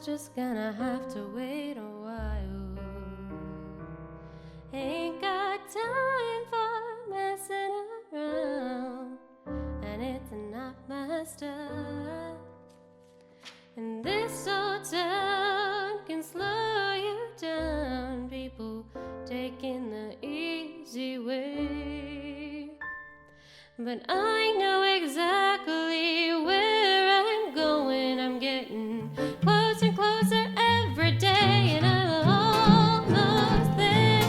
just gonna have to wait a while. Ain't got time for messing around, and it's not my style. And this old town can slow you down, people taking the easy way. But I know exactly where I'm going. I'm getting closer and closer every day, and I'm almost there.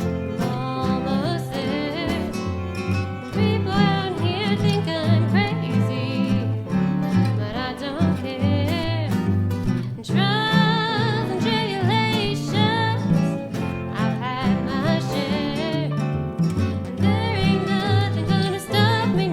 I'm almost there. People out here think I'm crazy, but I don't care. Trials and tribulations, I've had my share. And there ain't nothing gonna stop me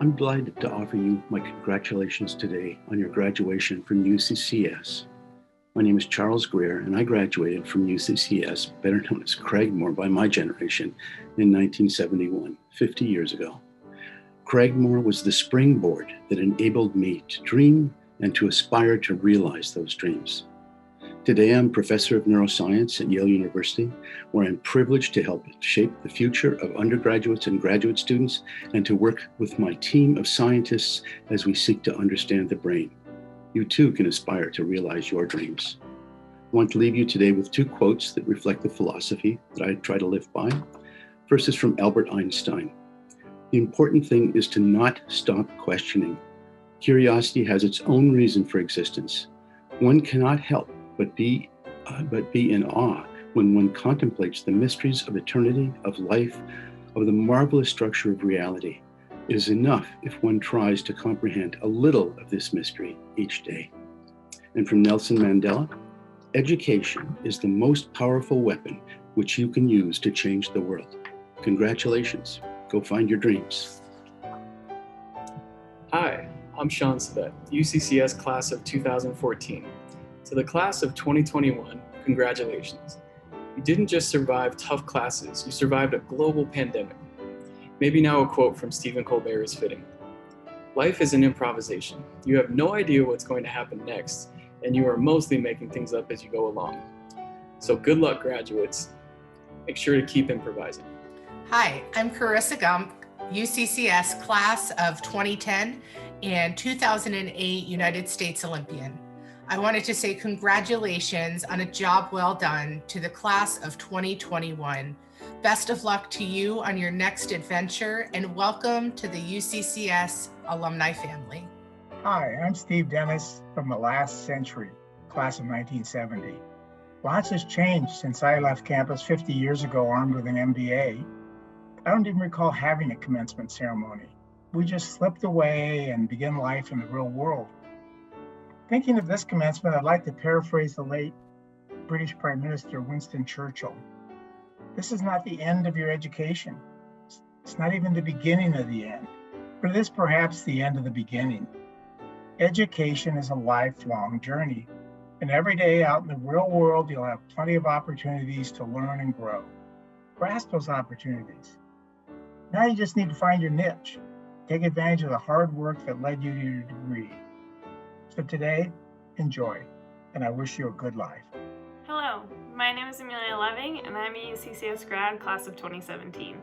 I'm delighted to offer you my congratulations today on your graduation from UCCS. My name is Charles Greer, and I graduated from UCCS, better known as Craigmore by my generation, in 1971, 50 years ago. Craigmore was the springboard that enabled me to dream and to aspire to realize those dreams. Today, I'm professor of neuroscience at Yale University, where I'm privileged to help shape the future of undergraduates and graduate students and to work with my team of scientists as we seek to understand the brain. You too can aspire to realize your dreams. I want to leave you today with two quotes that reflect the philosophy that I try to live by. First is from Albert Einstein. The important thing is to not stop questioning. Curiosity has its own reason for existence. One cannot help but be in awe when one contemplates the mysteries of eternity, of life, of the marvelous structure of reality. It is enough if one tries to comprehend a little of this mystery each day. And from Nelson Mandela, education is the most powerful weapon which you can use to change the world. Congratulations. Go find your dreams. Hi, I'm Sean Sabet, UCCS class of 2014. To the class of 2021, congratulations. You didn't just survive tough classes, you survived a global pandemic. Maybe now a quote from Stephen Colbert is fitting. Life is an improvisation. You have no idea what's going to happen next, and you are mostly making things up as you go along. So good luck, graduates. Make sure to keep improvising. Hi, I'm Carissa Gump, UCCS class of 2010 and 2008 United States Olympian. I wanted to say congratulations on a job well done to the class of 2021. Best of luck to you on your next adventure, and welcome to the UCCS Alumni family. Hi, I'm Steve Dennis from the last century, class of 1970. Lots has changed since I left campus 50 years ago armed with an MBA. I don't even recall having a commencement ceremony. We just slipped away and began life in the real world. Thinking of this commencement, I'd like to paraphrase the late British Prime Minister Winston Churchill. This is not the end of your education. It's not even the beginning of the end, but it is perhaps the end of the beginning. Education is a lifelong journey, and every day out in the real world, you'll have plenty of opportunities to learn and grow. Grasp those opportunities. Now you just need to find your niche. Take advantage of the hard work that led you to your degree. So today, enjoy, and I wish you a good life. Hello, my name is Amelia Loving, and I'm a UCCS grad, class of 2017.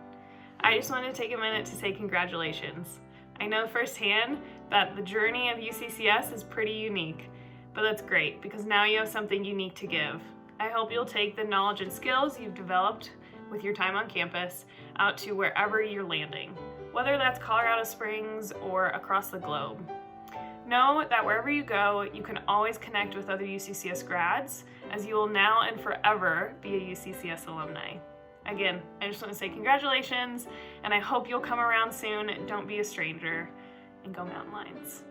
I just wanted to take a minute to say congratulations. I know firsthand that the journey of UCCS is pretty unique, but that's great because now you have something unique to give. I hope you'll take the knowledge and skills you've developed with your time on campus out to wherever you're landing, whether that's Colorado Springs or across the globe. Know that wherever you go, you can always connect with other UCCS grads, as you will now and forever be a UCCS alumni. Again, I just want to say congratulations, and I hope you'll come around soon. Don't be a stranger, and go Mountain Lions.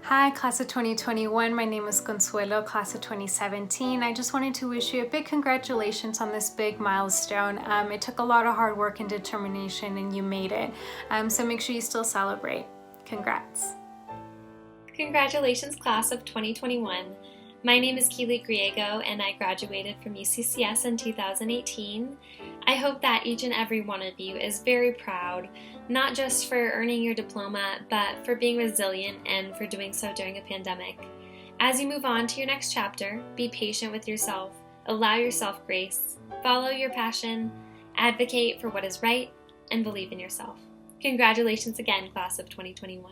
Hi, class of 2021. My name is Consuelo, class of 2017. I just wanted to wish you a big congratulations on this big milestone. It took a lot of hard work and determination, and you made it. So make sure you still celebrate. Congrats. Congratulations, class of 2021. My name is Keely Griego, and I graduated from UCCS in 2018. I hope that each and every one of you is very proud, not just for earning your diploma, but for being resilient and for doing so during a pandemic. As you move on to your next chapter, be patient with yourself, allow yourself grace, follow your passion, advocate for what is right, and believe in yourself. Congratulations again, class of 2021.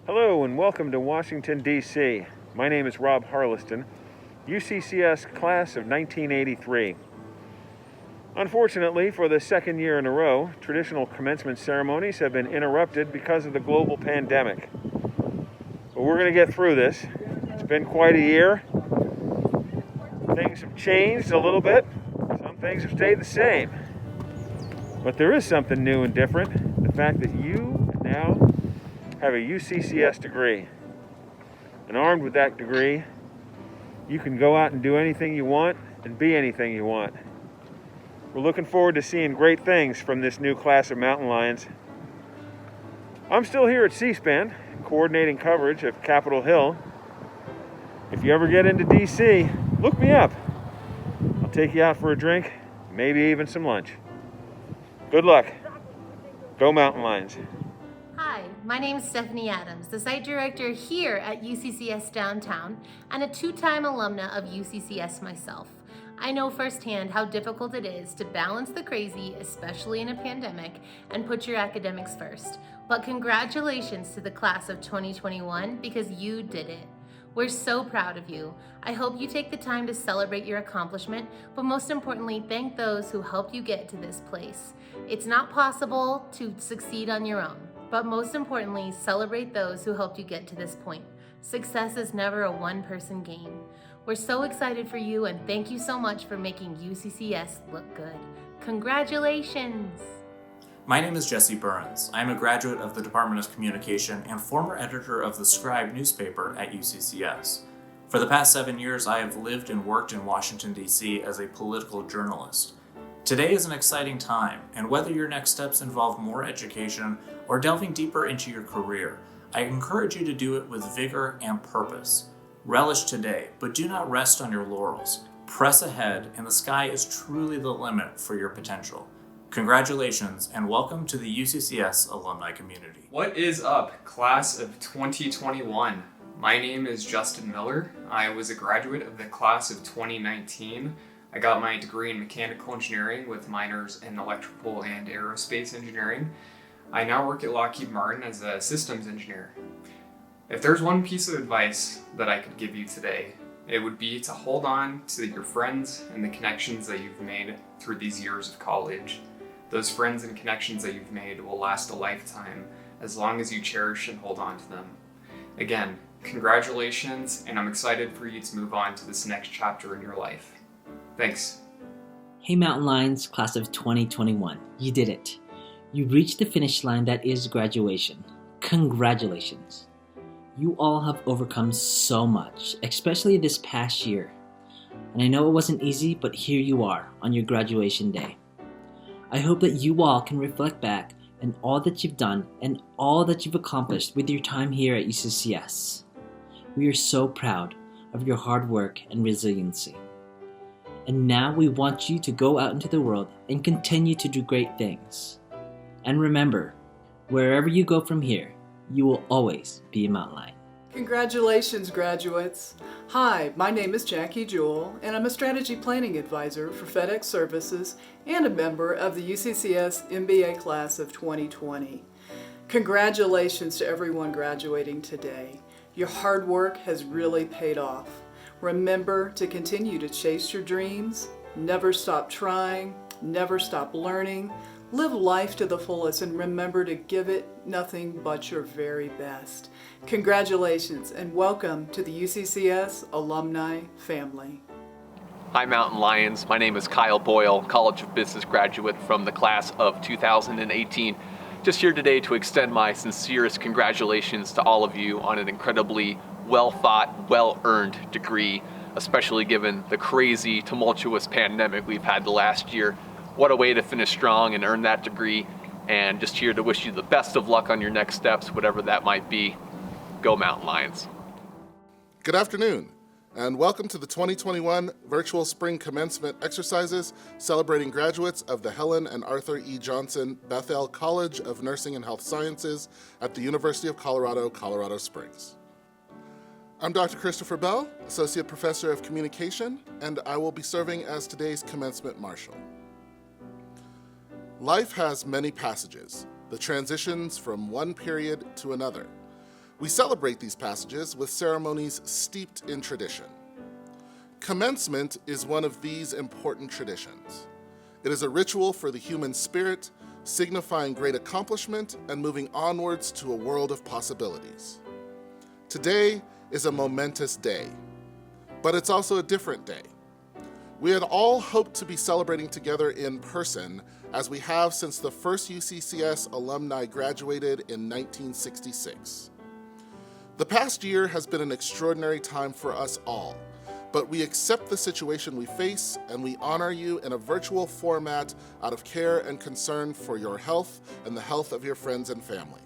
Hello and welcome to Washington, D.C. My name is Rob Harleston, UCCS class of 1983. Unfortunately, for the second year in a row, traditional commencement ceremonies have been interrupted because of the global pandemic. But we're going to get through this. It's been quite a year. Things have changed a little bit. Some things have stayed the same. But there is something new and different. The fact that you now have a UCCS degree. And armed with that degree, you can go out and do anything you want and be anything you want. We're looking forward to seeing great things from this new class of Mountain Lions. I'm still here at C-SPAN, coordinating coverage of Capitol Hill. If you ever get into DC, look me up. I'll take you out for a drink, maybe even some lunch. Good luck. Go Mountain Lions. Hi, my name is Stephanie Adams, the site director here at UCCS Downtown and a two-time alumna of UCCS myself. I know firsthand how difficult it is to balance the crazy, especially in a pandemic, and put your academics first. But congratulations to the class of 2021 because you did it. We're so proud of you. I hope you take the time to celebrate your accomplishment, but most importantly, thank those who helped you get to this place. It's not possible to succeed on your own, but most importantly, celebrate those who helped you get to this point. Success is never a one-person game. We're so excited for you and thank you so much for making UCCS look good. Congratulations! My name is Jesse Burns. I am a graduate of the Department of Communication and former editor of the Scribe newspaper at UCCS. For the past 7 years, I have lived and worked in Washington, D.C. as a political journalist. Today is an exciting time, and whether your next steps involve more education or delving deeper into your career, I encourage you to do it with vigor and purpose. Relish today, but do not rest on your laurels. Press ahead, and the sky is truly the limit for your potential. Congratulations, and welcome to the UCCS alumni community. What is up, class of 2021? My name is Justin Miller. I was a graduate of the class of 2019. I got my degree in mechanical engineering with minors in electrical and aerospace engineering. I now work at Lockheed Martin as a systems engineer. If there's one piece of advice that I could give you today, it would be to hold on to your friends and the connections that you've made through these years of college. Those friends and connections that you've made will last a lifetime as long as you cherish and hold on to them. Again, congratulations, and I'm excited for you to move on to this next chapter in your life. Thanks. Hey Mountain Lions, class of 2021. You did it. You reached the finish line that is graduation. Congratulations. You all have overcome so much, especially this past year. And I know it wasn't easy, but here you are on your graduation day. I hope that you all can reflect back on all that you've done and all that you've accomplished with your time here at UCCS. We are so proud of your hard work and resiliency. And now we want you to go out into the world and continue to do great things. And remember, wherever you go from here, you will always be a Mountain Lion. Congratulations, graduates. Hi, my name is Jackie Jewell, and I'm a strategy planning advisor for FedEx Services and a member of the UCCS MBA class of 2020. Congratulations to everyone graduating today. Your hard work has really paid off. Remember to continue to chase your dreams, never stop trying, never stop learning, live life to the fullest, and remember to give it nothing but your very best. Congratulations and welcome to the UCCS alumni family. Hi Mountain Lions, my name is Kyle Boyle, College of Business graduate from the class of 2018. Just here today to extend my sincerest congratulations to all of you on an incredibly well-thought, well-earned degree, especially given the crazy, tumultuous pandemic we've had the last year. What a way to finish strong and earn that degree, and just here to wish you the best of luck on your next steps, whatever that might be. Go Mountain Lions. Good afternoon, and welcome to the 2021 Virtual Spring Commencement Exercises celebrating graduates of the Helen and Arthur E. Johnson Beth-El College of Nursing and Health Sciences at the University of Colorado, Colorado Springs. I'm Dr. Christopher Bell, Associate Professor of Communication, and I will be serving as today's Commencement Marshal. Life has many passages, the transitions from one period to another. We celebrate these passages with ceremonies steeped in tradition. Commencement is one of these important traditions. It is a ritual for the human spirit, signifying great accomplishment and moving onwards to a world of possibilities. Today is a momentous day, but it's also a different day. We had all hoped to be celebrating together in person, as we have since the first UCCS alumni graduated in 1966. The past year has been an extraordinary time for us all, but we accept the situation we face and we honor you in a virtual format out of care and concern for your health and the health of your friends and family.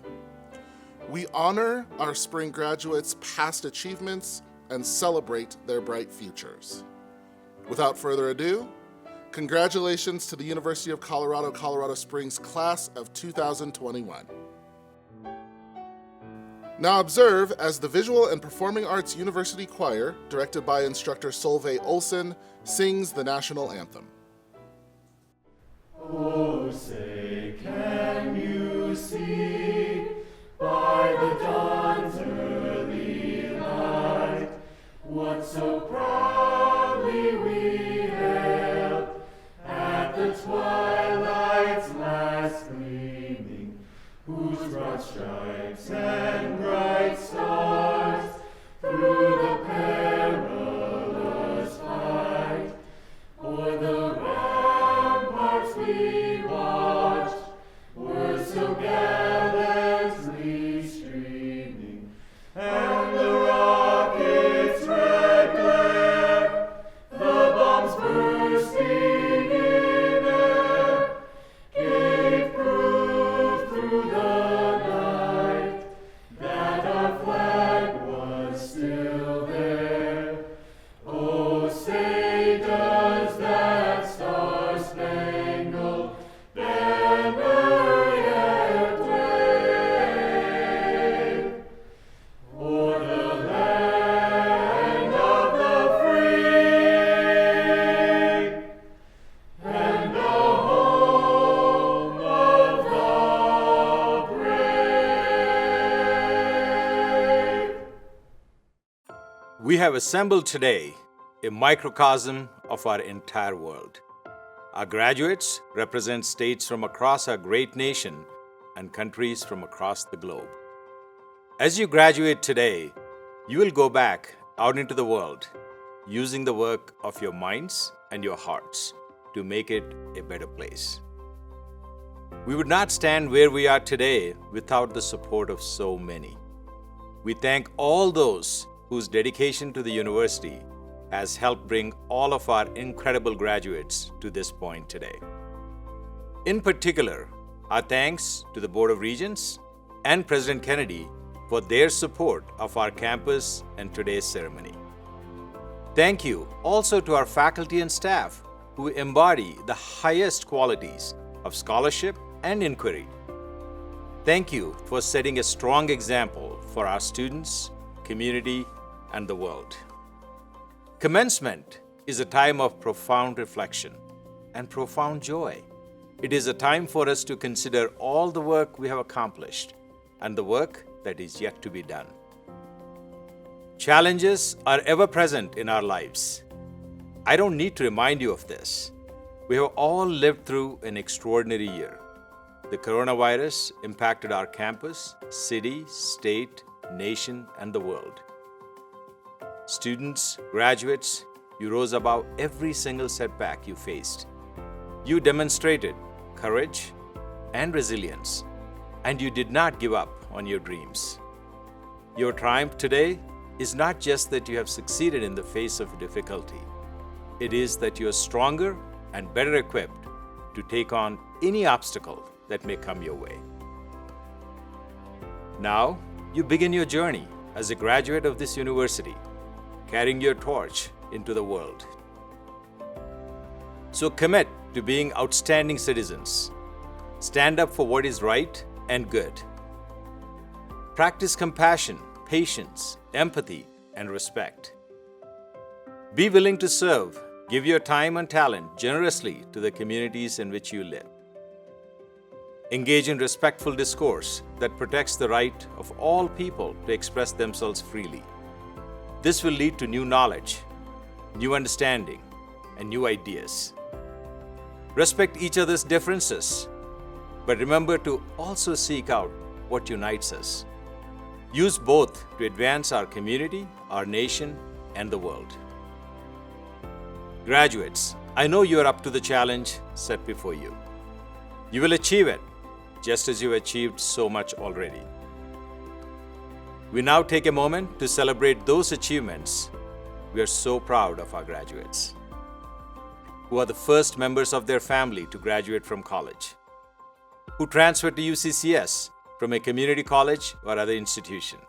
We honor our spring graduates' past achievements and celebrate their bright futures. Without further ado, congratulations to the University of Colorado, Colorado Springs class of 2021. Now observe as the Visual and Performing Arts University Choir, directed by instructor Solveig Olsen, sings the National Anthem. Oh, say, can you see by the dawn's early light what so proudly we hailed at the twilight's last gleaming, whose broad stripes and bright stars through the perilous fight o'er the ramparts we watched were so gallantly streaming, and the rockets' red glare, the bombs bursting in air, gave proof through the night that our flag was still there. Oh, say does that star-spangled banner yet wave o'er the land of the free and the home of the brave? We have assembled today a microcosm of our entire world. Our graduates represent states from across our great nation and countries from across the globe. As you graduate today, you will go back out into the world using the work of your minds and your hearts to make it a better place. We would not stand where we are today without the support of so many. We thank all those whose dedication to the university has helped bring all of our incredible graduates to this point today. In particular, our thanks to the Board of Regents and President Kennedy for their support of our campus and today's ceremony. Thank you also to our faculty and staff who embody the highest qualities of scholarship and inquiry. Thank you for setting a strong example for our students, community, and the world. Commencement is a time of profound reflection and profound joy. It is a time for us to consider all the work we have accomplished and the work that is yet to be done. Challenges are ever present in our lives. I don't need to remind you of this. We have all lived through an extraordinary year. The coronavirus impacted our campus, city, state, nation, and the world. Students, graduates, you rose above every single setback you faced. You demonstrated courage and resilience, and you did not give up on your dreams. Your triumph today is not just that you have succeeded in the face of difficulty. It is that you are stronger and better equipped to take on any obstacle that may come your way. Now, you begin your journey as a graduate of this university, carrying your torch into the world. So commit to being outstanding citizens. Stand up for what is right and good. Practice compassion, patience, empathy, and respect. Be willing to serve. Give your time and talent generously to the communities in which you live. Engage in respectful discourse that protects the right of all people to express themselves freely. This will lead to new knowledge, new understanding, and new ideas. Respect each other's differences, but remember to also seek out what unites us. Use both to advance our community, our nation, and the world. Graduates, I know you are up to the challenge set before you. You will achieve it, just as you have achieved so much already. We now take a moment to celebrate those achievements. We are so proud of our graduates, who are the first members of their family to graduate from college, who transferred to UCCS from a community college or other institution,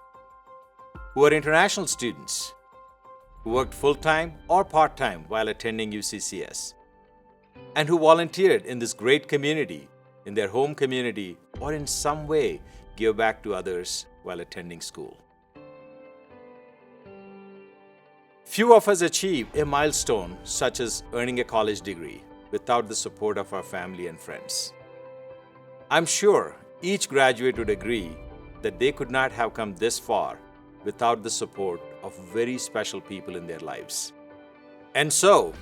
who are international students, who worked full-time or part-time while attending UCCS, and who volunteered in this great community, in their home community, or in some way give back to others while attending school. Few of us achieve a milestone such as earning a college degree without the support of our family and friends. I'm sure each graduate would agree that they could not have come this far without the support of very special people in their lives. And so,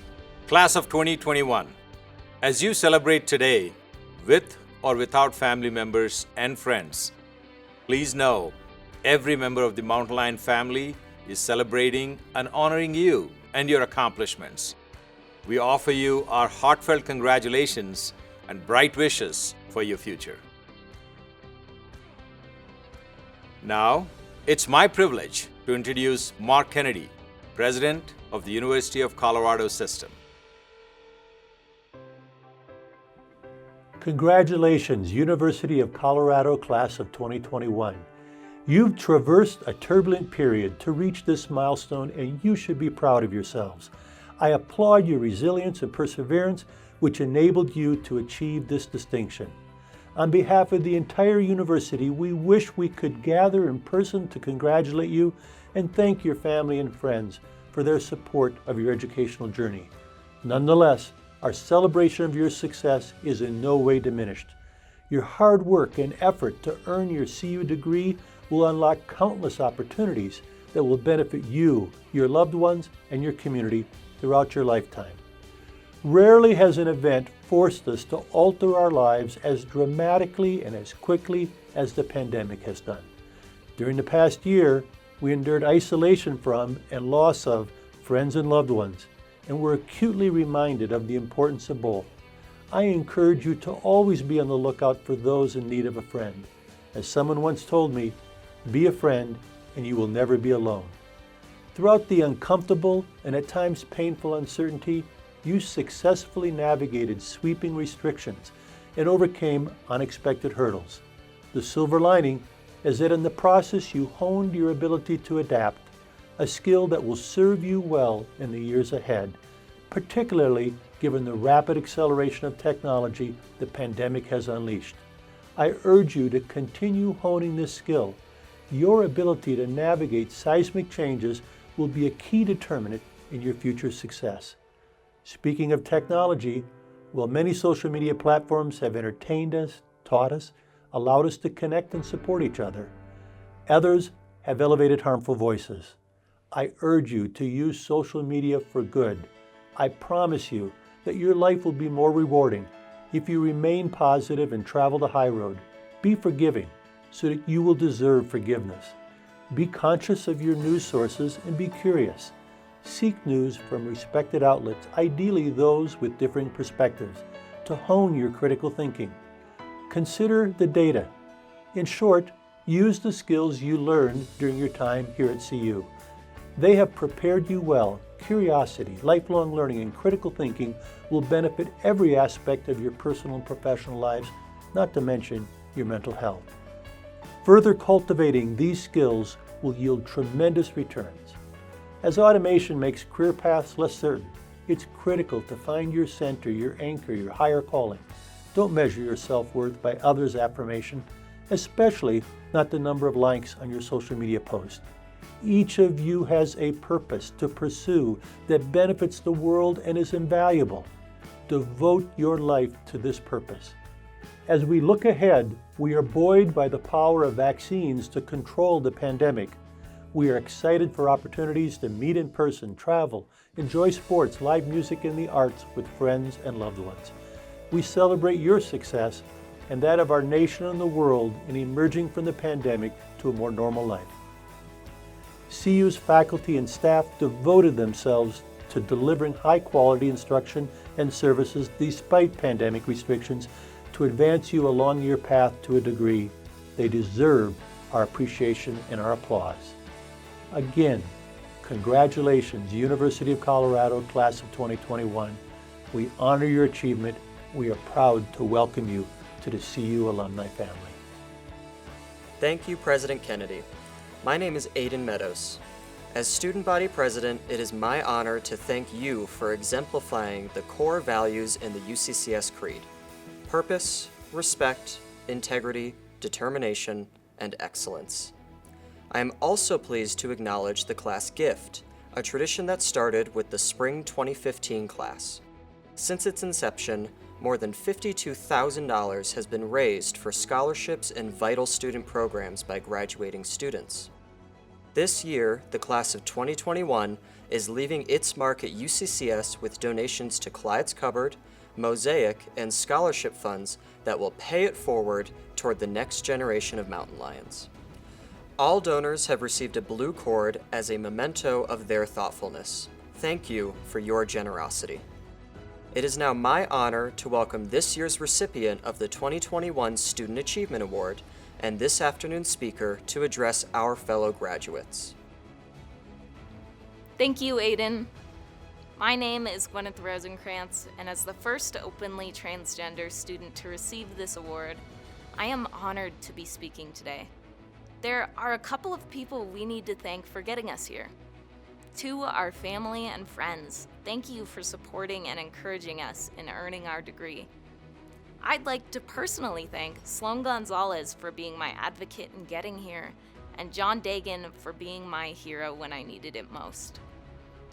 class of 2021, as you celebrate today with or without family members and friends, please know every member of the Mountain Lion family is celebrating and honoring you and your accomplishments. We offer you our heartfelt congratulations and bright wishes for your future. Now, it's my privilege to introduce Mark Kennedy, President of the University of Colorado System. Congratulations, University of Colorado Class of 2021. You've traversed a turbulent period to reach this milestone, and you should be proud of yourselves. I applaud your resilience and perseverance, which enabled you to achieve this distinction. On behalf of the entire university, we wish we could gather in person to congratulate you and thank your family and friends for their support of your educational journey. Nonetheless, our celebration of your success is in no way diminished. Your hard work and effort to earn your CU degree will unlock countless opportunities that will benefit you, your loved ones, and your community throughout your lifetime. Rarely has an event forced us to alter our lives as dramatically and as quickly as the pandemic has done. During the past year, we endured isolation from and loss of friends and loved ones, and we're acutely reminded of the importance of both. I encourage you to always be on the lookout for those in need of a friend. As someone once told me, be a friend and you will never be alone. Throughout the uncomfortable and at times painful uncertainty, you successfully navigated sweeping restrictions and overcame unexpected hurdles. The silver lining is that in the process you honed your ability to adapt, a skill that will serve you well in the years ahead, particularly given the rapid acceleration of technology the pandemic has unleashed. I urge you to continue honing this skill. Your ability to navigate seismic changes will be a key determinant in your future success. Speaking of technology, while many social media platforms have entertained us, taught us, allowed us to connect and support each other, others have elevated harmful voices. I urge you to use social media for good. I promise you that your life will be more rewarding if you remain positive and travel the high road. Be forgiving so that you will deserve forgiveness. Be conscious of your news sources and be curious. Seek news from respected outlets, ideally those with differing perspectives, to hone your critical thinking. Consider the data. In short, use the skills you learned during your time here at CU. They have prepared you well. Curiosity, lifelong learning, and critical thinking will benefit every aspect of your personal and professional lives, not to mention your mental health. Further cultivating these skills will yield tremendous returns. As automation makes career paths less certain, it's critical to find your center, your anchor, your higher calling. Don't measure your self-worth by others' affirmation, especially not the number of likes on your social media post. Each of you has a purpose to pursue that benefits the world and is invaluable. Devote your life to this purpose. As we look ahead, we are buoyed by the power of vaccines to control the pandemic. We are excited for opportunities to meet in person, travel, enjoy sports, live music, and the arts with friends and loved ones. We celebrate your success and that of our nation and the world in emerging from the pandemic to a more normal life. CU's faculty and staff devoted themselves to delivering high-quality instruction and services despite pandemic restrictions to advance you along your path to a degree. They deserve our appreciation and our applause. Again, congratulations, University of Colorado Class of 2021. We honor your achievement. We are proud to welcome you to the CU Alumni family. Thank you, President Kennedy. My name is Aiden Meadows. As Student Body President, it is my honor to thank you for exemplifying the core values in the UCCS Creed: purpose, respect, integrity, determination, and excellence. I am also pleased to acknowledge the class gift, a tradition that started with the Spring 2015 class. Since its inception, more than $52,000 has been raised for scholarships and vital student programs by graduating students. This year, the class of 2021 is leaving its mark at UCCS with donations to Clyde's Cupboard, Mosaic, and scholarship funds that will pay it forward toward the next generation of mountain lions. All donors have received a blue cord as a memento of their thoughtfulness. Thank you for your generosity. It is now my honor to welcome this year's recipient of the 2021 Student Achievement Award and this afternoon's speaker to address our fellow graduates. Thank you, Aiden. My name is Gwyneth Rosenkrantz, and as the first openly transgender student to receive this award, I am honored to be speaking today. There are a couple of people we need to thank for getting us here. To our family and friends, thank you for supporting and encouraging us in earning our degree. I'd like to personally thank Sloan Gonzalez for being my advocate in getting here, and John Dagan for being my hero when I needed it most.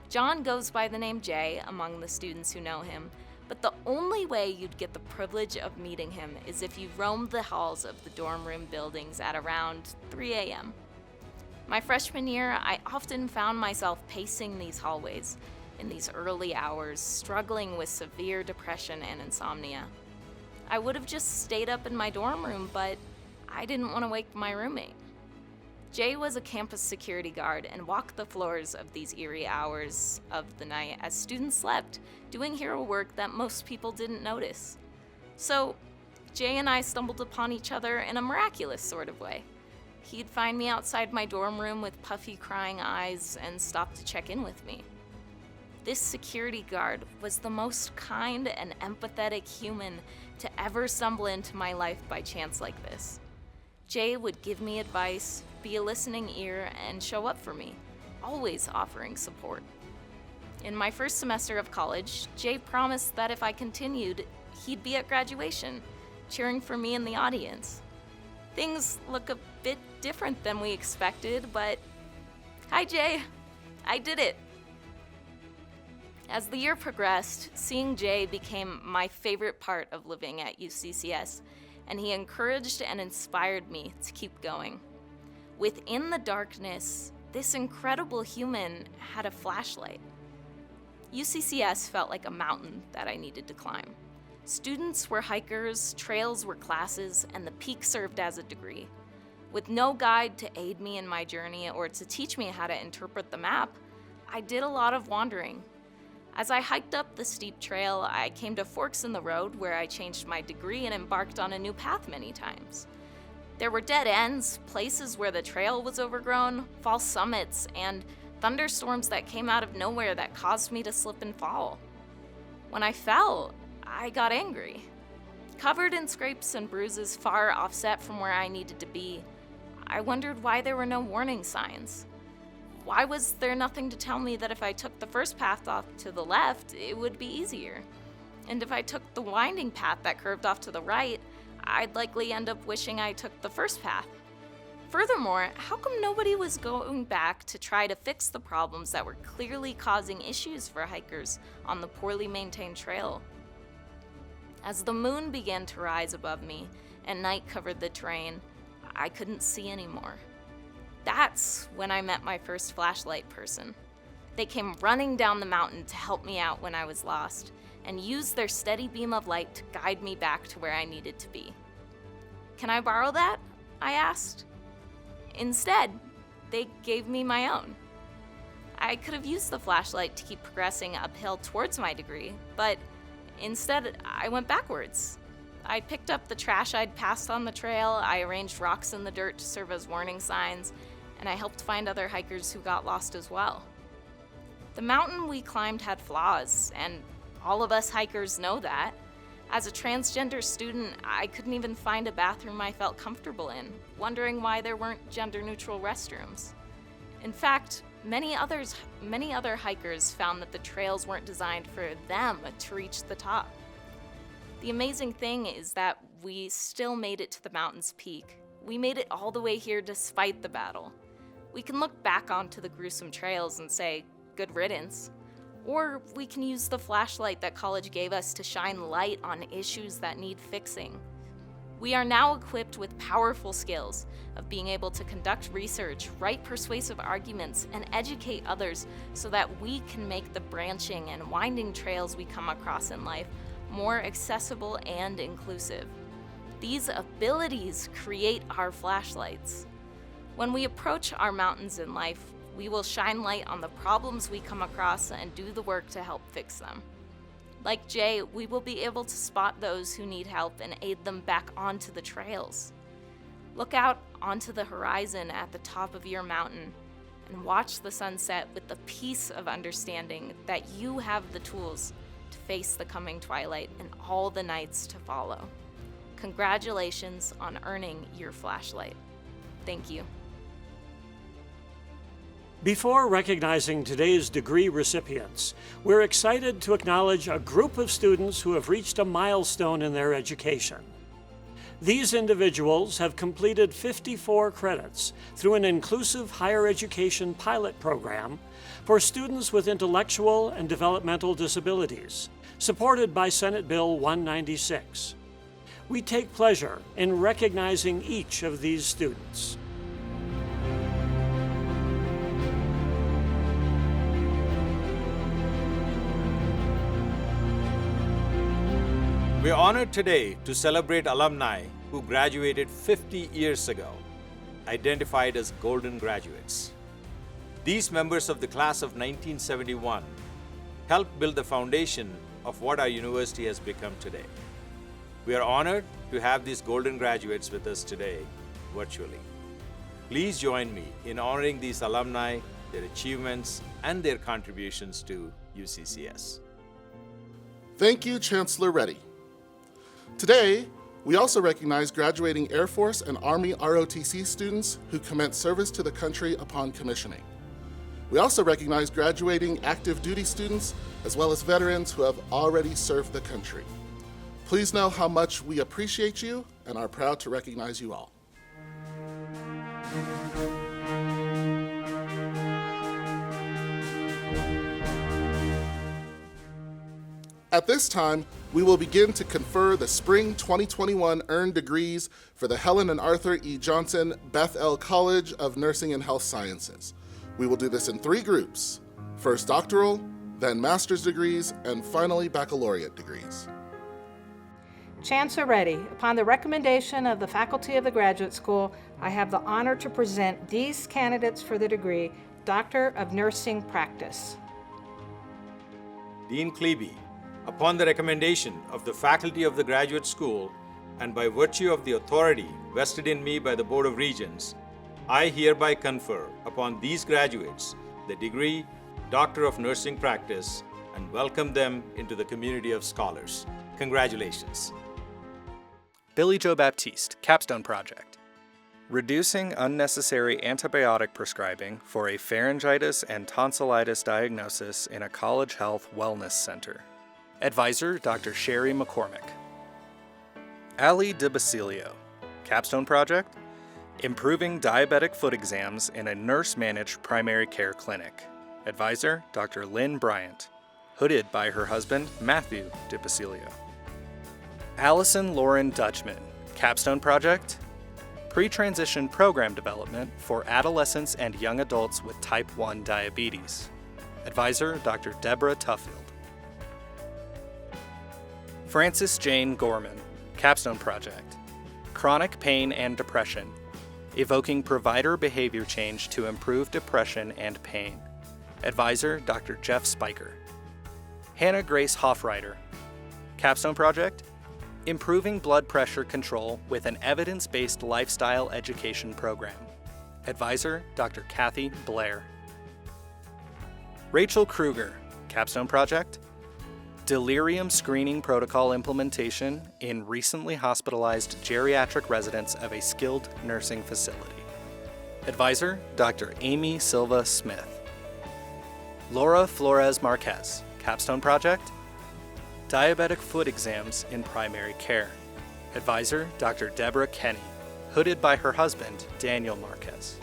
John goes by the name Jay among the students who know him, but the only way you'd get the privilege of meeting him is if you roamed the halls of the dorm room buildings at around 3 a.m. My freshman year, I often found myself pacing these hallways in these early hours, struggling with severe depression and insomnia. I would have just stayed up in my dorm room, but I didn't want to wake my roommate. Jay was a campus security guard and walked the floors of these eerie hours of the night as students slept, doing hero work that most people didn't notice. So, Jay and I stumbled upon each other in a miraculous sort of way. He'd find me outside my dorm room with puffy, crying eyes and stop to check in with me. This security guard was the most kind and empathetic human to ever stumble into my life by chance like this. Jay would give me advice, be a listening ear, and show up for me, always offering support. In my first semester of college, Jay promised that if I continued, he'd be at graduation, cheering for me in the audience. Things look a bit different than we expected, but hi Jay, I did it. As the year progressed, seeing Jay became my favorite part of living at UCCS, and he encouraged and inspired me to keep going. Within the darkness, this incredible human had a flashlight. UCCS felt like a mountain that I needed to climb. Students were hikers, trails were classes, and the peak served as a degree. With no guide to aid me in my journey or to teach me how to interpret the map, I did a lot of wandering. As I hiked up the steep trail, I came to forks in the road where I changed my degree and embarked on a new path many times. There were dead ends, places where the trail was overgrown, false summits, and thunderstorms that came out of nowhere that caused me to slip and fall. When I fell, I got angry. Covered in scrapes and bruises far offset from where I needed to be, I wondered why there were no warning signs. Why was there nothing to tell me that if I took the first path off to the left, it would be easier? And if I took the winding path that curved off to the right, I'd likely end up wishing I took the first path. Furthermore, how come nobody was going back to try to fix the problems that were clearly causing issues for hikers on the poorly maintained trail? As the moon began to rise above me and night covered the terrain, I couldn't see anymore. That's when I met my first flashlight person. They came running down the mountain to help me out when I was lost, and used their steady beam of light to guide me back to where I needed to be. "Can I borrow that?" I asked. Instead, they gave me my own. I could have used the flashlight to keep progressing uphill towards my degree, but instead I went backwards. I picked up the trash I'd passed on the trail, I arranged rocks in the dirt to serve as warning signs, and I helped find other hikers who got lost as well. The mountain we climbed had flaws, and all of us hikers know that. As a transgender student, I couldn't even find a bathroom I felt comfortable in, wondering why there weren't gender-neutral restrooms. In fact, many other hikers found that the trails weren't designed for them to reach the top. The amazing thing is that we still made it to the mountain's peak. We made it all the way here despite the battle. We can look back onto the gruesome trails and say, good riddance. Or we can use the flashlight that college gave us to shine light on issues that need fixing. We are now equipped with powerful skills of being able to conduct research, write persuasive arguments, and educate others so that we can make the branching and winding trails we come across in life more accessible and inclusive. These abilities create our flashlights. When we approach our mountains in life, we will shine light on the problems we come across and do the work to help fix them. Like Jay, we will be able to spot those who need help and aid them back onto the trails. Look out onto the horizon at the top of your mountain and watch the sunset with the peace of understanding that you have the tools to face the coming twilight and all the nights to follow. Congratulations on earning your flashlight. Thank you. Before recognizing today's degree recipients, we're excited to acknowledge a group of students who have reached a milestone in their education. These individuals have completed 54 credits through an inclusive higher education pilot program for students with intellectual and developmental disabilities, supported by Senate Bill 196. We take pleasure in recognizing each of these students. We're honored today to celebrate alumni who graduated 50 years ago, identified as golden graduates. These members of the class of 1971 helped build the foundation of what our university has become today. We are honored to have these golden graduates with us today, virtually. Please join me in honoring these alumni, their achievements, and their contributions to UCCS. Thank you, Chancellor Reddy. Today, we also recognize graduating Air Force and Army ROTC students who commenced service to the country upon commissioning. We also recognize graduating active duty students as well as veterans who have already served the country. Please know how much we appreciate you and are proud to recognize you all. At this time, we will begin to confer the Spring 2021 earned degrees for the Helen and Arthur E. Johnson Beth-El College of Nursing and Health Sciences. We will do this in 3 groups: first doctoral, then master's degrees, and finally baccalaureate degrees. Chancellor Reddy, upon the recommendation of the faculty of the Graduate School, I have the honor to present these candidates for the degree Doctor of Nursing Practice. Dean Klebe, upon the recommendation of the faculty of the Graduate School and by virtue of the authority vested in me by the Board of Regents, I hereby confer upon these graduates the degree Doctor of Nursing Practice and welcome them into the community of scholars. Congratulations. Billy Joe Baptiste, Capstone Project. Reducing unnecessary antibiotic prescribing for a pharyngitis and tonsillitis diagnosis in a college health wellness center. Advisor, Dr. Sherry McCormick. Ali DiBasilio, Capstone Project. Improving diabetic foot exams in a nurse-managed primary care clinic. Advisor, Dr. Lynn Bryant. Hooded by her husband, Matthew DiBasilio. Allison Lauren Dutchman, Capstone Project. Pre-transition program development for adolescents and young adults with type 1 diabetes. Advisor, Dr. Deborah Tuffield. Frances Jane Gorman, Capstone Project. Chronic pain and depression. Evoking provider behavior change to improve depression and pain. Advisor, Dr. Jeff Spiker. Hannah Grace Hoffreiter, Capstone Project. Improving blood pressure control with an evidence-based lifestyle education program. Advisor, Dr. Kathy Blair. Rachel Kruger, Capstone Project. Delirium screening protocol implementation in recently hospitalized geriatric residents of a skilled nursing facility. Advisor, Dr. Amy Silva Smith. Laura Flores Marquez, Capstone Project. Diabetic foot exams in primary care. Advisor, Dr. Deborah Kenny, hooded by her husband, Daniel Marquez.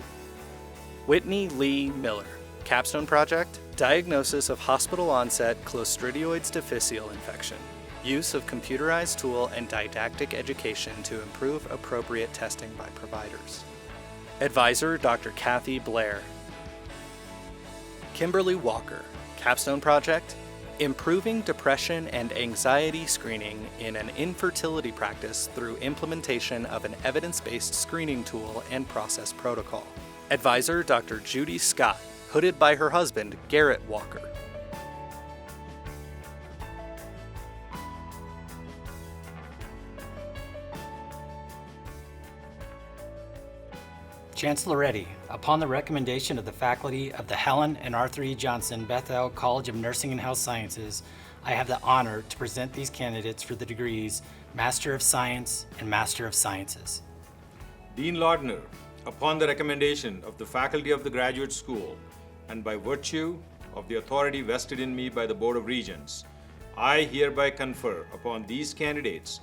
Whitney Lee Miller, Capstone Project. Diagnosis of hospital-onset Clostridioides difficile infection. Use of computerized tool and didactic education to improve appropriate testing by providers. Advisor, Dr. Kathy Blair. Kimberly Walker, Capstone Project. Improving depression and anxiety screening in an infertility practice through implementation of an evidence-based screening tool and process protocol. Advisor, Dr. Judy Scott, hooded by her husband, Garrett Walker. Chancellor Reddy, upon the recommendation of the faculty of the Helen and Arthur E. Johnson Beth-El College of Nursing and Health Sciences, I have the honor to present these candidates for the degrees Master of Science and Master of Sciences. Dean Lardner, upon the recommendation of the faculty of the graduate school, and by virtue of the authority vested in me by the Board of Regents, I hereby confer upon these candidates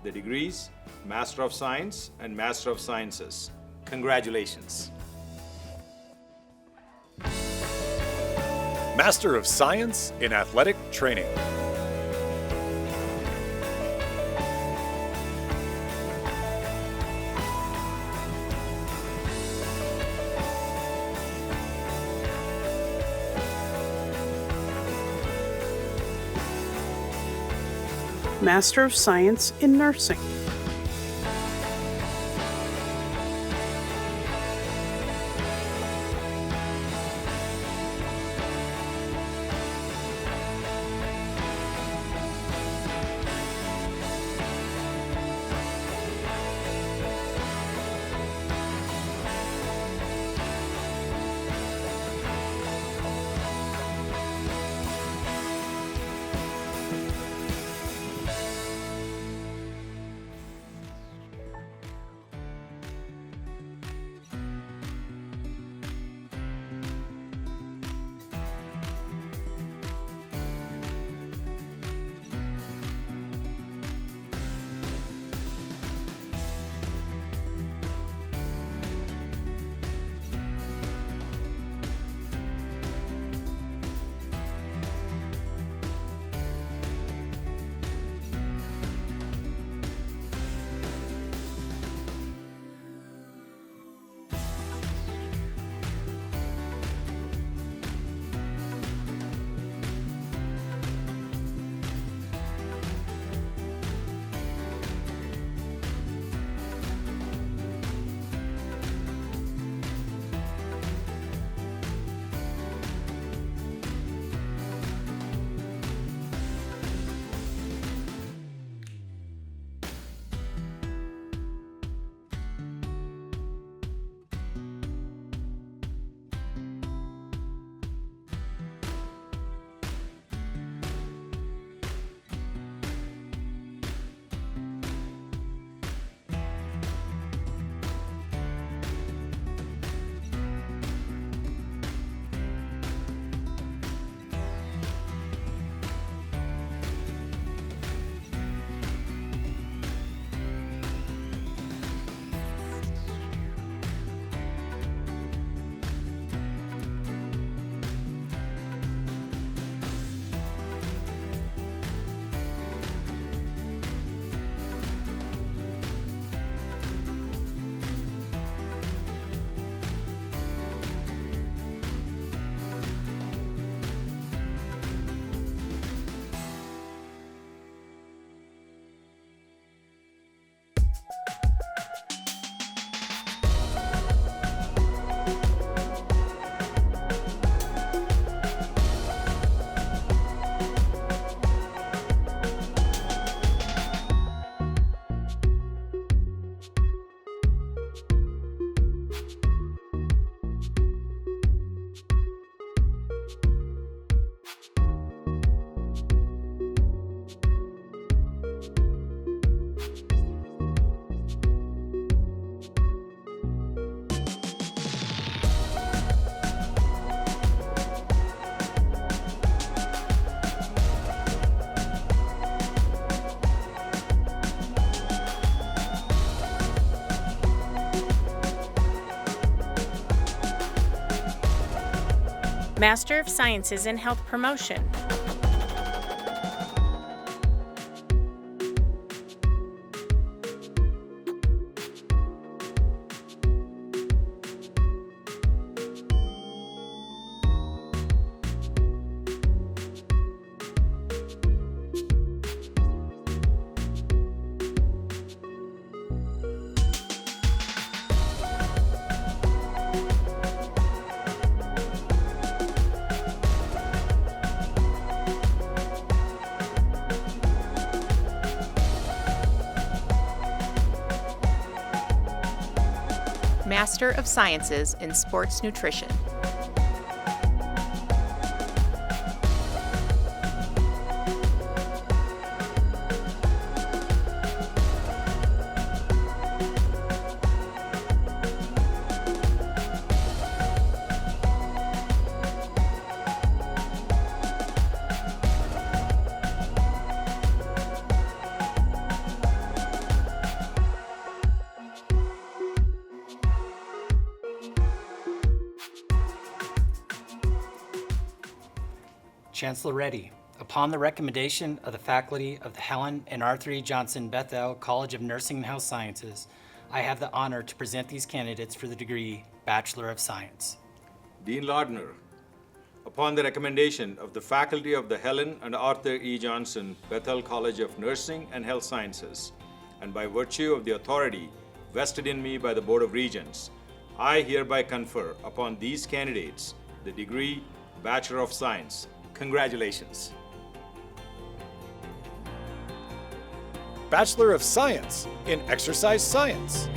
the degrees Master of Science and Master of Sciences. Congratulations. Master of Science in Athletic Training. Master of Science in Nursing. Master of Sciences in Health Promotion. Master of Sciences in Sports Nutrition. Chancellor Reddy, upon the recommendation of the faculty of the Helen and Arthur E. Johnson Beth-El College of Nursing and Health Sciences, I have the honor to present these candidates for the degree Bachelor of Science. Dean Lardner, upon the recommendation of the faculty of the Helen and Arthur E. Johnson Beth-El College of Nursing and Health Sciences, and by virtue of the authority vested in me by the Board of Regents, I hereby confer upon these candidates the degree Bachelor of Science. Congratulations. Bachelor of Science in Exercise Science.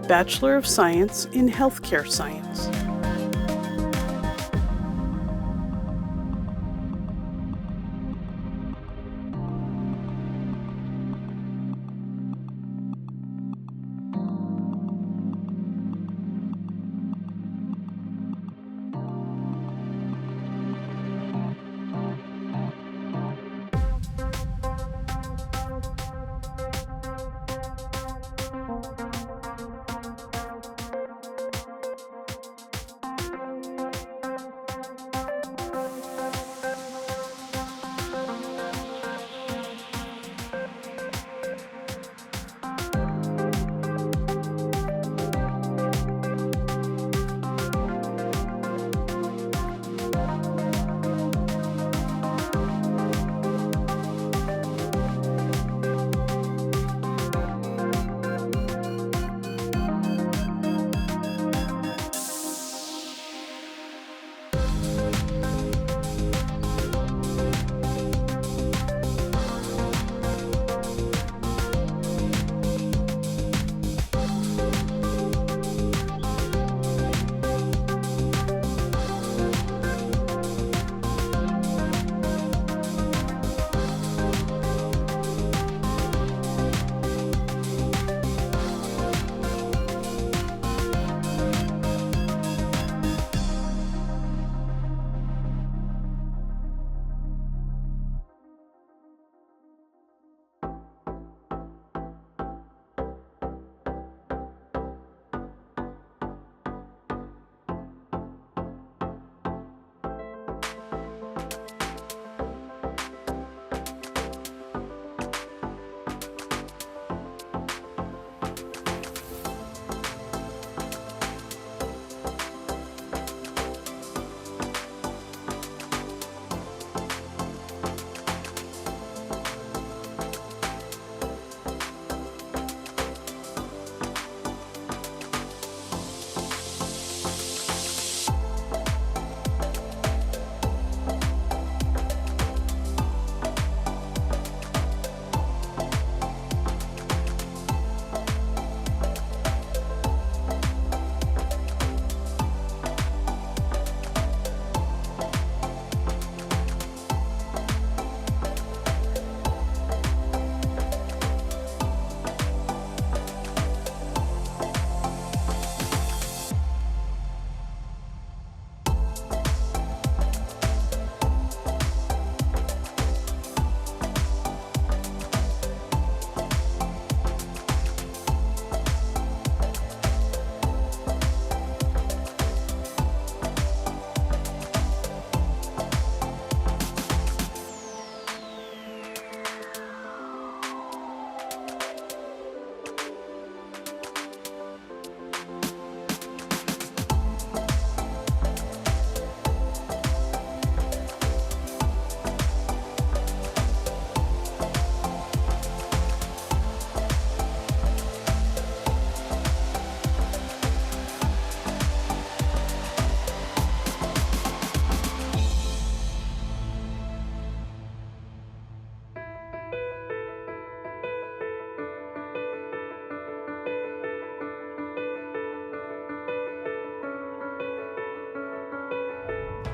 Bachelor of Science in Healthcare Science.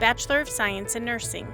Bachelor of Science in Nursing.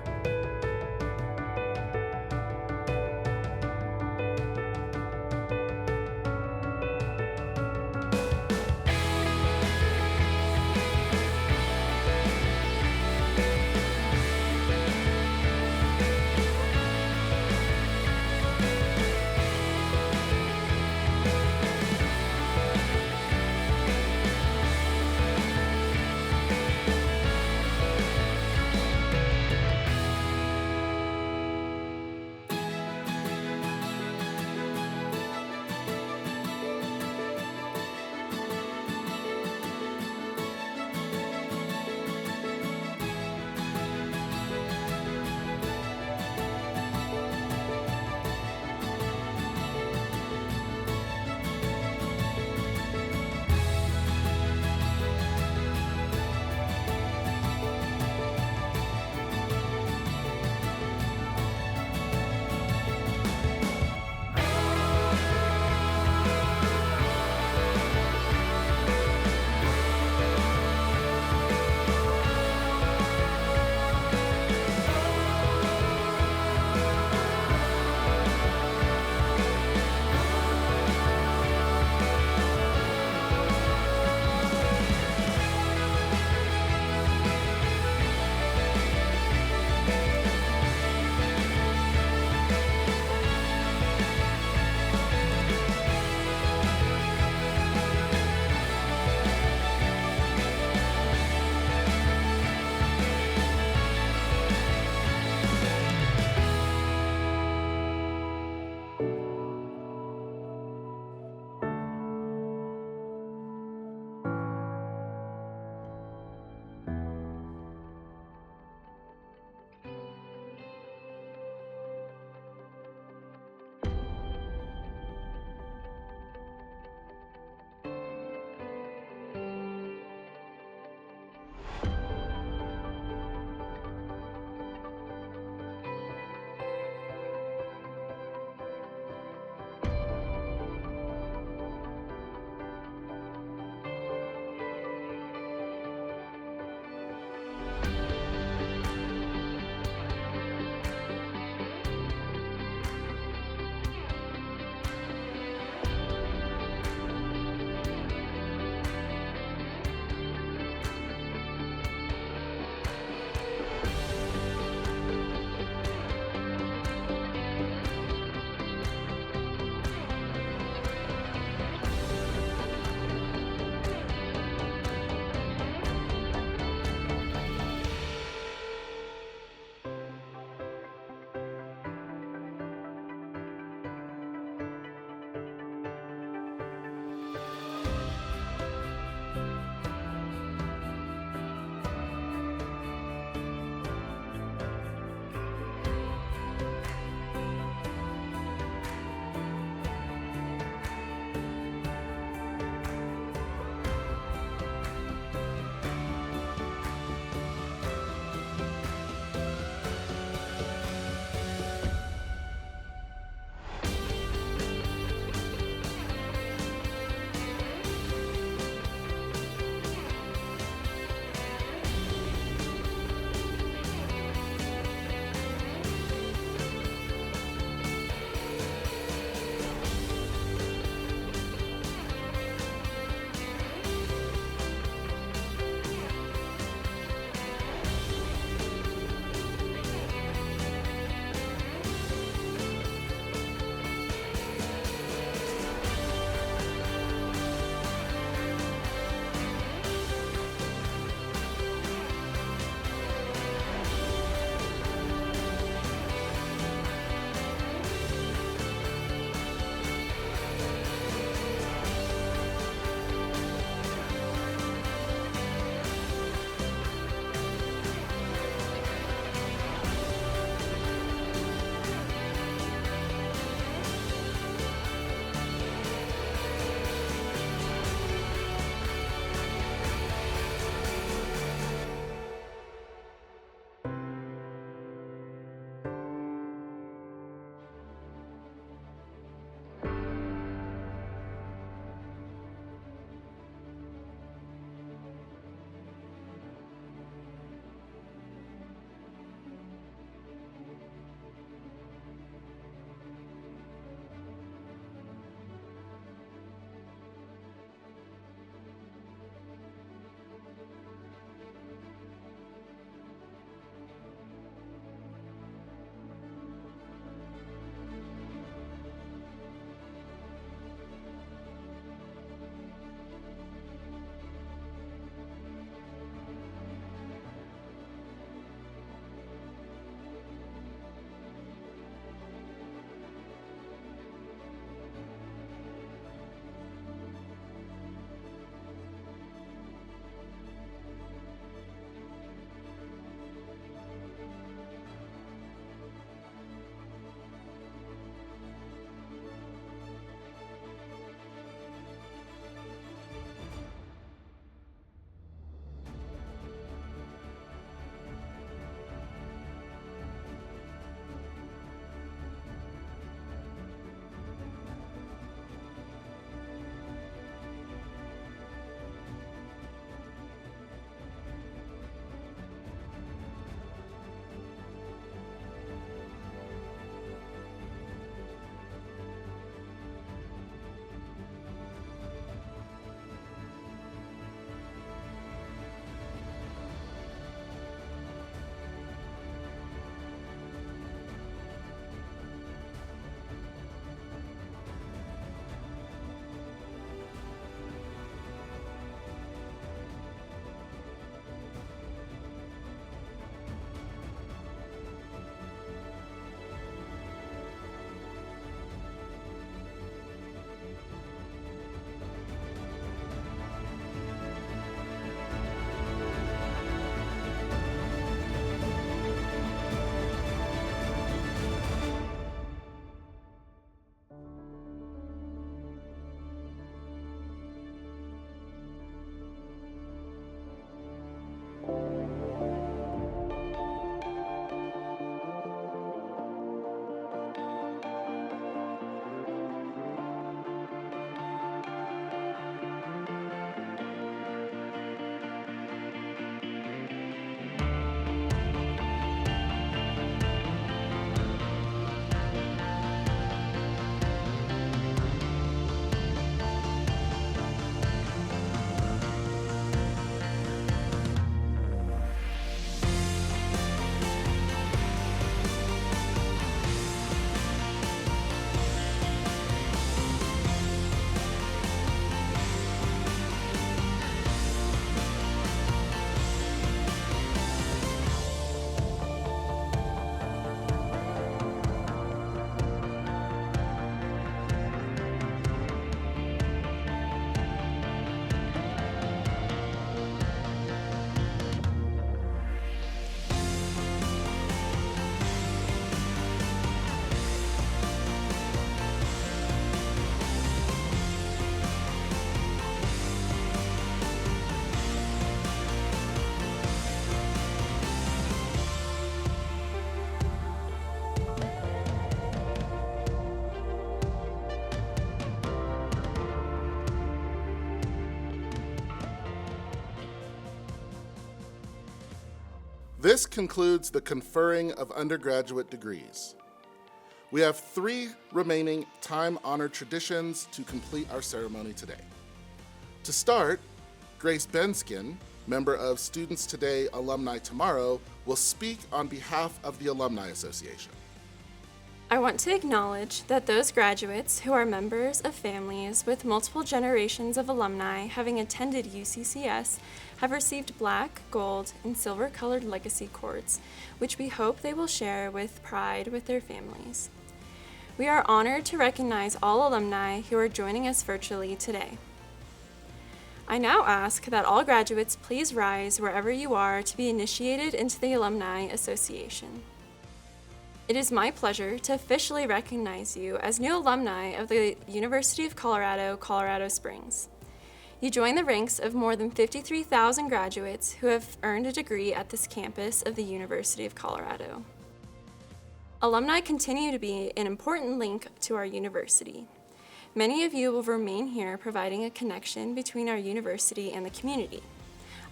This concludes the conferring of undergraduate degrees. We have 3 remaining time-honored traditions to complete our ceremony today. To start, Grace Benskin, member of Students Today, Alumni Tomorrow, will speak on behalf of the Alumni Association. I want to acknowledge that those graduates who are members of families with multiple generations of alumni having attended UCCS have received black, gold, and silver-colored legacy cords, which we hope they will share with pride with their families. We are honored to recognize all alumni who are joining us virtually today. I now ask that all graduates please rise wherever you are to be initiated into the Alumni Association. It is my pleasure to officially recognize you as new alumni of the University of Colorado, Colorado Springs. You join the ranks of more than 53,000 graduates who have earned a degree at this campus of the University of Colorado. Alumni continue to be an important link to our university. Many of you will remain here providing a connection between our university and the community.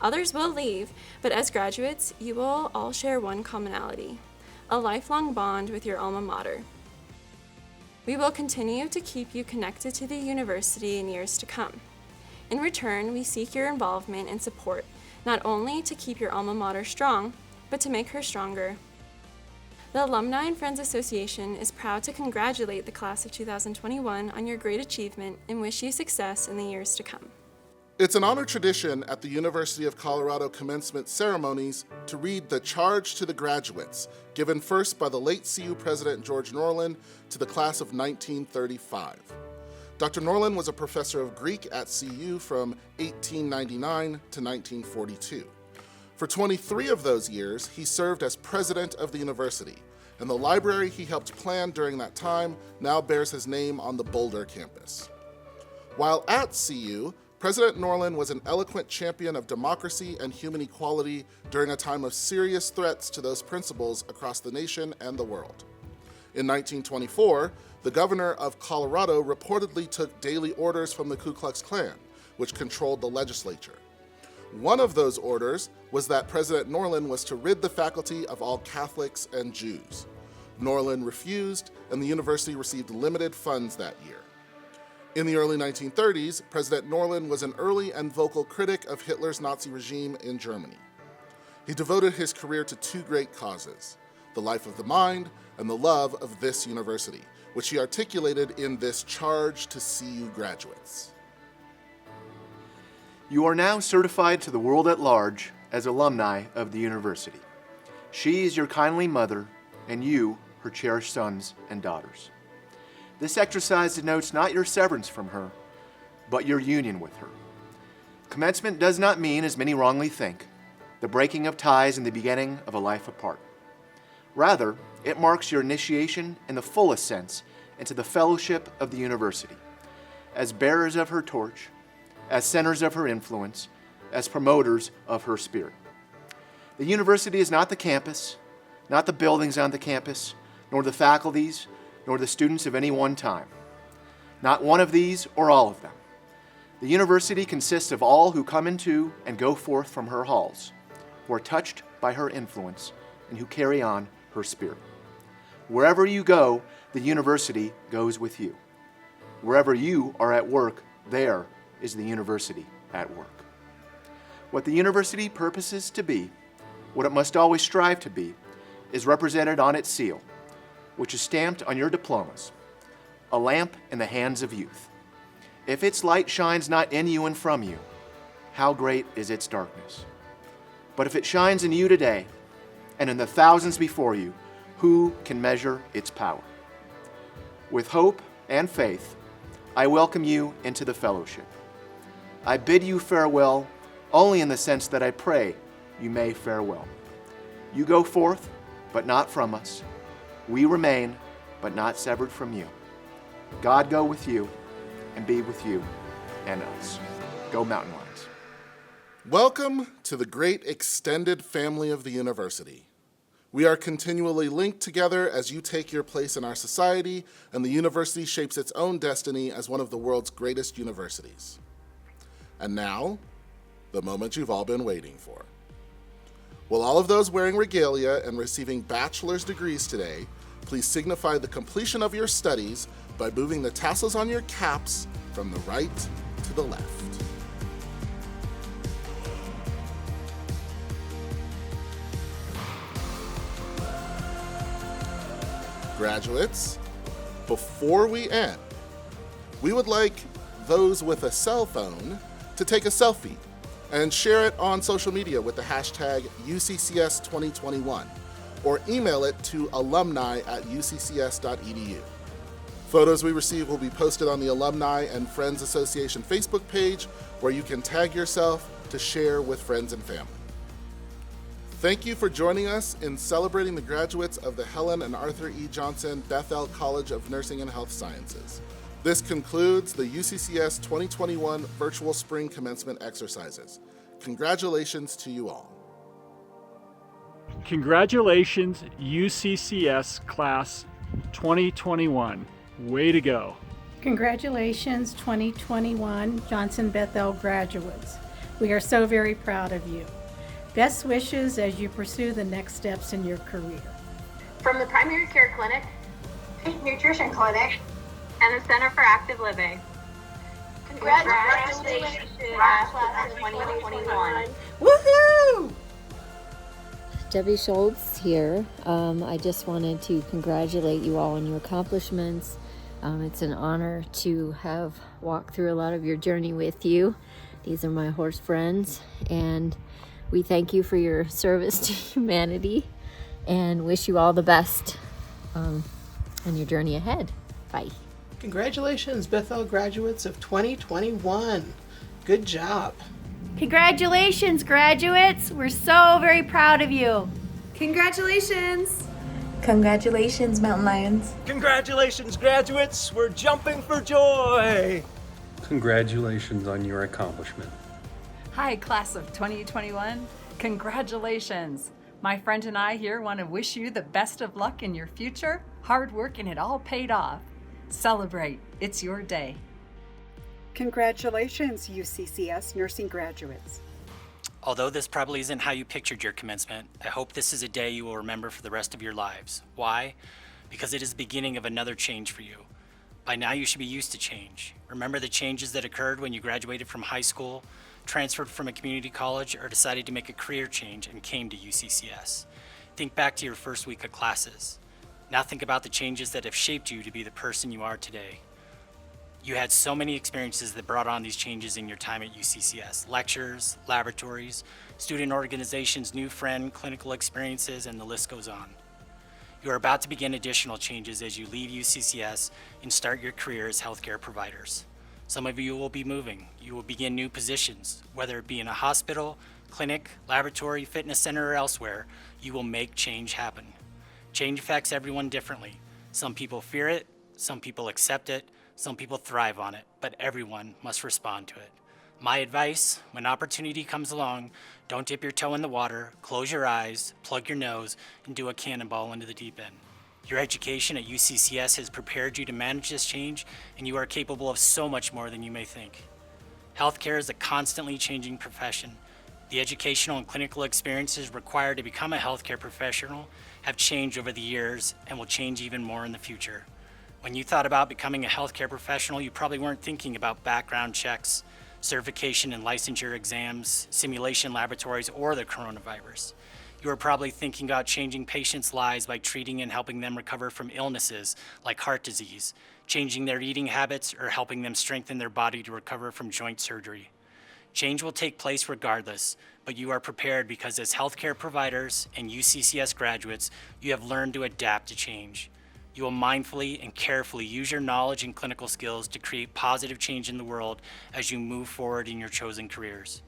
Others will leave, but as graduates, you will all share one commonality: a lifelong bond with your alma mater. We will continue to keep you connected to the university in years to come. In return, we seek your involvement and support, not only to keep your alma mater strong, but to make her stronger. The Alumni and Friends Association is proud to congratulate the class of 2021 on your great achievement and wish you success in the years to come. It's an honored tradition at the University of Colorado commencement ceremonies to read the charge to the graduates, given first by the late CU President George Norland to the class of 1935. Dr. Norland was a professor of Greek at CU from 1899 to 1942. For 23 of those years, he served as president of the university, and the library he helped plan during that time now bears his name on the Boulder campus. While at CU, President Norland was an eloquent champion of democracy and human equality during a time of serious threats to those principles across the nation and the world. In 1924, the governor of Colorado reportedly took daily orders from the Ku Klux Klan, which controlled the legislature. One of those orders was that President Norland was to rid the faculty of all Catholics and Jews. Norland refused, and the university received limited funds that year. In the early 1930s, President Norland was an early and vocal critic of Hitler's Nazi regime in Germany. He devoted his career to 2 great causes: the life of the mind and the love of this university, which he articulated in this charge to CU graduates. You are now certified to the world at large as alumni of the university. She is your kindly mother, and you, her cherished sons and daughters. This exercise denotes not your severance from her, but your union with her. Commencement does not mean, as many wrongly think, the breaking of ties and the beginning of a life apart. Rather, it marks your initiation in the fullest sense into the fellowship of the university, as bearers of her torch, as centers of her influence, as promoters of her spirit. The university is not the campus, not the buildings on the campus, nor the faculties, nor the students of any one time. Not one of these or all of them. The university consists of all who come into and go forth from her halls, who are touched by her influence, and who carry on her spirit. Wherever you go, the university goes with you. Wherever you are at work, there is the university at work. What the university purposes to be, what it must always strive to be, is represented on its seal, which is stamped on your diplomas, a lamp in the hands of youth. If its light shines not in you and from you, how great is its darkness? But if it shines in you today, and in the thousands before you, who can measure its power? With hope and faith, I welcome you into the fellowship. I bid you farewell only in the sense that I pray you may farewell. You go forth, but not from us. We remain, but not severed from you. God go with you and be with you and us. Go Mountain Lions. Welcome to the great extended family of the university. We are continually linked together as you take your place in our society, and the university shapes its own destiny as one of the world's greatest universities. And now, the moment you've all been waiting for. Will all of those wearing regalia and receiving bachelor's degrees today please signify the completion of your studies by moving the tassels on your caps from the right to the left. Graduates, before we end, we would like those with a cell phone to take a selfie and share it on social media with the hashtag UCCS 2021 or email it to alumni@uccs.edu. Photos we receive will be posted on the Alumni and Friends Association Facebook page where you can tag yourself to share with friends and family. Thank you for joining us in celebrating the graduates of the Helen and Arthur E. Johnson Beth-El College of Nursing and Health Sciences. This concludes the UCCS 2021 Virtual Spring Commencement Exercises. Congratulations to you all. Congratulations, UCCS Class 2021. Way to go. Congratulations, 2021 Johnson Beth-El graduates. We are so very proud of you. Best wishes as you pursue the next steps in your career. From the Primary Care Clinic, Peak Nutrition Clinic, and the Center for Active Living. Congratulations, Class of 2021. Woohoo! Debbie Schultz here. I just wanted to congratulate you all on your accomplishments. It's an honor to have walked through a lot of your journey with you. These are my horse friends, and we thank you for your service to humanity and wish you all the best on your journey ahead. Bye. Congratulations, Beth-El graduates of 2021. Good job. Congratulations, graduates. We're so very proud of you. Congratulations. Congratulations, Mountain Lions. Congratulations, graduates. We're jumping for joy. Congratulations on your accomplishment. Hi, class of 2021. Congratulations. My friend and I here want to wish you the best of luck in your future. Hard work and it all paid off. Celebrate. It's your day. Congratulations, UCCS nursing graduates. Although this probably isn't how you pictured your commencement, I hope this is a day you will remember for the rest of your lives. Why? Because it is the beginning of another change for you. By now you should be used to change. Remember the changes that occurred when you graduated from high school, transferred from a community college, or decided to make a career change and came to UCCS. Think back to your first week of classes. Now think about the changes that have shaped you to be the person you are today. You had so many experiences that brought on these changes in your time at UCCS. Lectures, laboratories, student organizations, new friend, clinical experiences, and the list goes on. You are about to begin additional changes as you leave UCCS and start your career as healthcare providers. Some of you will be moving. You will begin new positions, whether it be in a hospital, clinic, laboratory, fitness center, or elsewhere. You will make change happen. Change affects everyone differently. Some people fear it, some people accept it, some people thrive on it, but everyone must respond to it. My advice, when opportunity comes along, don't dip your toe in the water, close your eyes, plug your nose, and do a cannonball into the deep end. Your education at UCCS has prepared you to manage this change, and you are capable of so much more than you may think. Healthcare is a constantly changing profession. The educational and clinical experiences required to become a healthcare professional have changed over the years and will change even more in the future. When you thought about becoming a healthcare professional, you probably weren't thinking about background checks, certification and licensure exams, simulation laboratories, or the coronavirus. You were probably thinking about changing patients' lives by treating and helping them recover from illnesses like heart disease, changing their eating habits, or helping them strengthen their body to recover from joint surgery. Change will take place regardless, but you are prepared because as healthcare providers and UCCS graduates, you have learned to adapt to change. You will mindfully and carefully use your knowledge and clinical skills to create positive change in the world as you move forward in your chosen careers.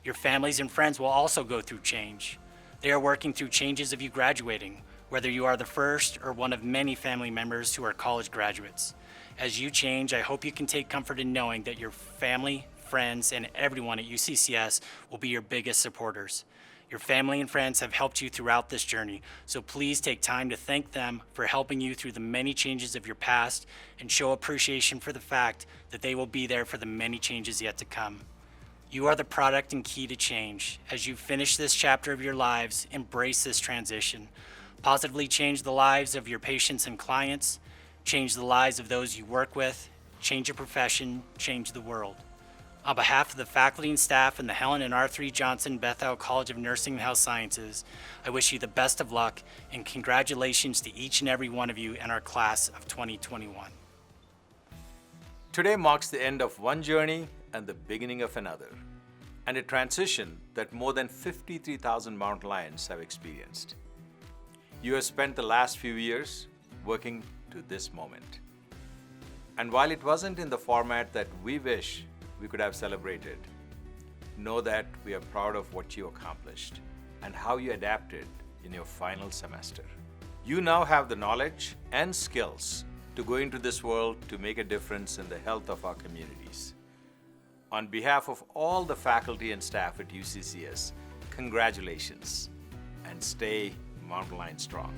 Your families and friends will also go through change. They are working through changes of you graduating, whether you are the first or one of many family members who are college graduates. As you change, I hope you can take comfort in knowing that your family, friends, and everyone at UCCS will be your biggest supporters. Your family and friends have helped you throughout this journey, so please take time to thank them for helping you through the many changes of your past and show appreciation for the fact that they will be there for the many changes yet to come. You are the product and key to change. As you finish this chapter of your lives, embrace this transition. Positively change the lives of your patients and clients, change the lives of those you work with, change your profession, change the world. On behalf of the faculty and staff in the Helen and Arthur E. Johnson Beth-El College of Nursing and Health Sciences, I wish you the best of luck and congratulations to each and every one of you in our class of 2021. Today marks the end of one journey and the beginning of another, and a transition that more than 53,000 mountain lions have experienced. You have spent the last few years working to this moment. And while it wasn't in the format that we wish we could have celebrated, know that we are proud of what you accomplished and how you adapted in your final semester. You now have the knowledge and skills to go into this world to make a difference in the health of our communities. On behalf of all the faculty and staff at UCCS, congratulations and stay Mountain Lion strong.